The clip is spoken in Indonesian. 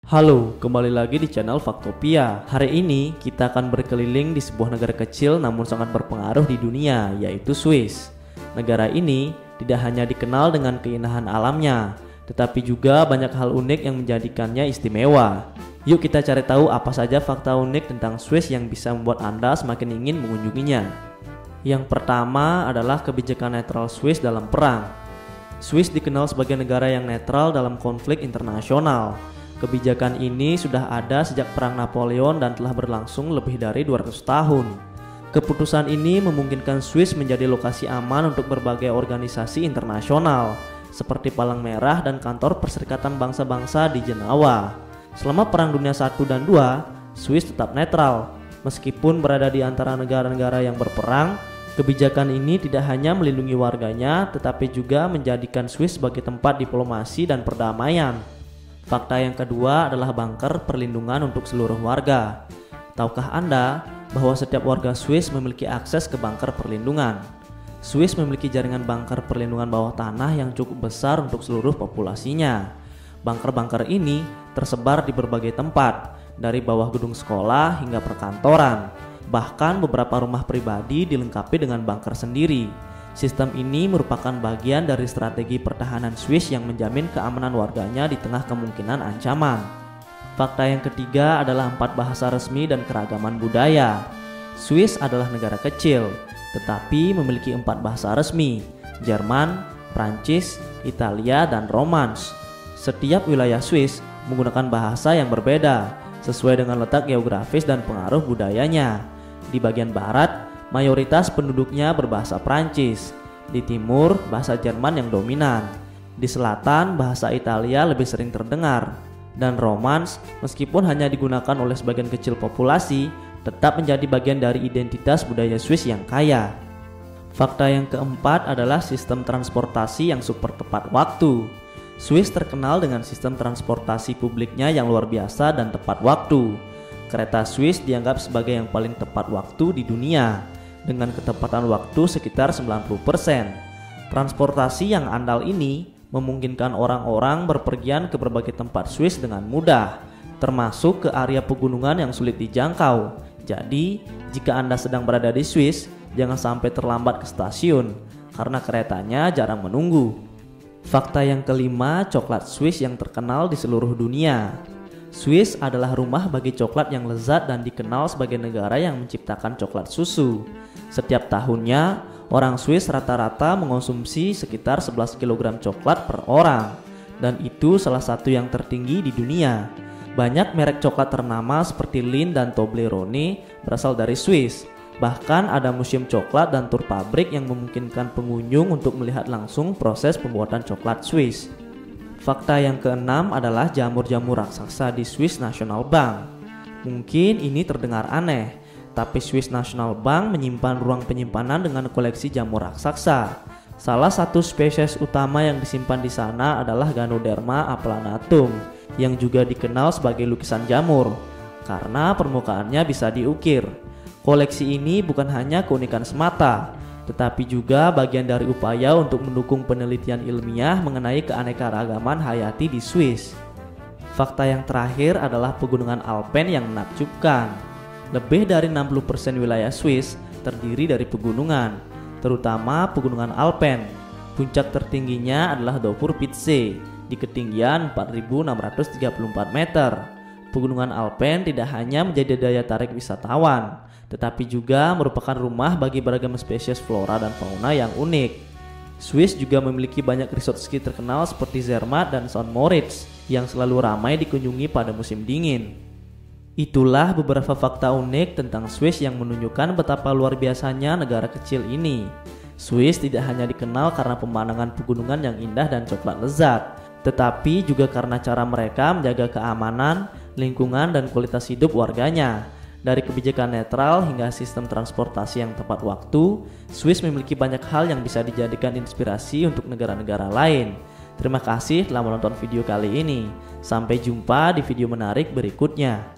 Halo, kembali lagi di channel Faktopia. Hari ini kita akan berkeliling di sebuah negara kecil namun sangat berpengaruh di dunia, yaitu Swiss. Negara ini tidak hanya dikenal dengan keindahan alamnya, tetapi juga banyak hal unik yang menjadikannya istimewa. Yuk kita cari tahu apa saja fakta unik tentang Swiss yang bisa membuat Anda semakin ingin mengunjunginya. Yang pertama adalah kebijakan netral Swiss dalam perang. Swiss dikenal sebagai negara yang netral dalam konflik internasional. Kebijakan ini sudah ada sejak Perang Napoleon dan telah berlangsung lebih dari 200 tahun. Keputusan ini memungkinkan Swiss menjadi lokasi aman untuk berbagai organisasi internasional, seperti Palang Merah dan Kantor Perserikatan Bangsa-Bangsa di Jenewa. Selama Perang Dunia I dan II, Swiss tetap netral. Meskipun berada di antara negara-negara yang berperang, kebijakan ini tidak hanya melindungi warganya, tetapi juga menjadikan Swiss sebagai tempat diplomasi dan perdamaian. Fakta yang kedua adalah bunker perlindungan untuk seluruh warga. Tahukah Anda bahwa setiap warga Swiss memiliki akses ke bunker perlindungan? Swiss memiliki jaringan bunker perlindungan bawah tanah yang cukup besar untuk seluruh populasinya. Bunker-bunker ini tersebar di berbagai tempat, dari bawah gedung sekolah hingga perkantoran. Bahkan beberapa rumah pribadi dilengkapi dengan bunker sendiri. Sistem ini merupakan bagian dari strategi pertahanan Swiss yang menjamin keamanan warganya di tengah kemungkinan ancaman. Fakta yang ketiga adalah 4 bahasa resmi dan keragaman budaya. Swiss adalah negara kecil, tetapi memiliki 4 bahasa resmi: Jerman, Prancis, Italia, dan Romans. Setiap wilayah Swiss menggunakan bahasa yang berbeda, sesuai dengan letak geografis dan pengaruh budayanya. Di bagian barat, mayoritas penduduknya berbahasa Prancis. Di timur, bahasa Jerman yang dominan. Di selatan, bahasa Italia lebih sering terdengar. Dan Romans, meskipun hanya digunakan oleh sebagian kecil populasi, tetap menjadi bagian dari identitas budaya Swiss yang kaya. Fakta yang keempat adalah sistem transportasi yang super tepat waktu. Swiss terkenal dengan sistem transportasi publiknya yang luar biasa dan tepat waktu. Kereta Swiss dianggap sebagai yang paling tepat waktu di dunia, dengan ketepatan waktu sekitar 90%. Transportasi yang andal ini memungkinkan orang-orang berpergian ke berbagai tempat Swiss dengan mudah, termasuk ke area pegunungan yang sulit dijangkau. Jadi, jika Anda sedang berada di Swiss, jangan sampai terlambat ke stasiun, karena keretanya jarang menunggu. Fakta yang kelima, coklat Swiss yang terkenal di seluruh dunia. Swiss adalah rumah bagi coklat yang lezat dan dikenal sebagai negara yang menciptakan coklat susu. Setiap tahunnya, orang Swiss rata-rata mengonsumsi sekitar 11 kg coklat per orang, dan itu salah satu yang tertinggi di dunia. Banyak merek coklat ternama seperti Lindt dan Toblerone berasal dari Swiss. Bahkan ada museum coklat dan tur pabrik yang memungkinkan pengunjung untuk melihat langsung proses pembuatan coklat Swiss. Fakta yang keenam adalah jamur-jamur raksasa di Swiss National Bank. Mungkin ini terdengar aneh, tapi Swiss National Bank menyimpan ruang penyimpanan dengan koleksi jamur raksasa. Salah satu spesies utama yang disimpan di sana adalah Ganoderma aplanatum, yang juga dikenal sebagai lukisan jamur, karena permukaannya bisa diukir. Koleksi ini bukan hanya keunikan semata, tetapi juga bagian dari upaya untuk mendukung penelitian ilmiah mengenai keanekaragaman hayati di Swiss. Fakta yang terakhir adalah pegunungan Alpen yang menakjubkan. Lebih dari 60% wilayah Swiss terdiri dari pegunungan, terutama pegunungan Alpen. Puncak tertingginya adalah Dovrpitze di ketinggian 4.634 meter. Pegunungan Alpen tidak hanya menjadi daya tarik wisatawan, tetapi juga merupakan rumah bagi beragam spesies flora dan fauna yang unik. Swiss juga memiliki banyak resort ski terkenal seperti Zermatt dan St. Moritz yang selalu ramai dikunjungi pada musim dingin. Itulah beberapa fakta unik tentang Swiss yang menunjukkan betapa luar biasanya negara kecil ini. Swiss tidak hanya dikenal karena pemandangan pegunungan yang indah dan coklat lezat, tetapi juga karena cara mereka menjaga keamanan, lingkungan, dan kualitas hidup warganya. Dari kebijakan netral hingga sistem transportasi yang tepat waktu, Swiss memiliki banyak hal yang bisa dijadikan inspirasi untuk negara-negara lain. Terima kasih telah menonton video kali ini. Sampai jumpa di video menarik berikutnya.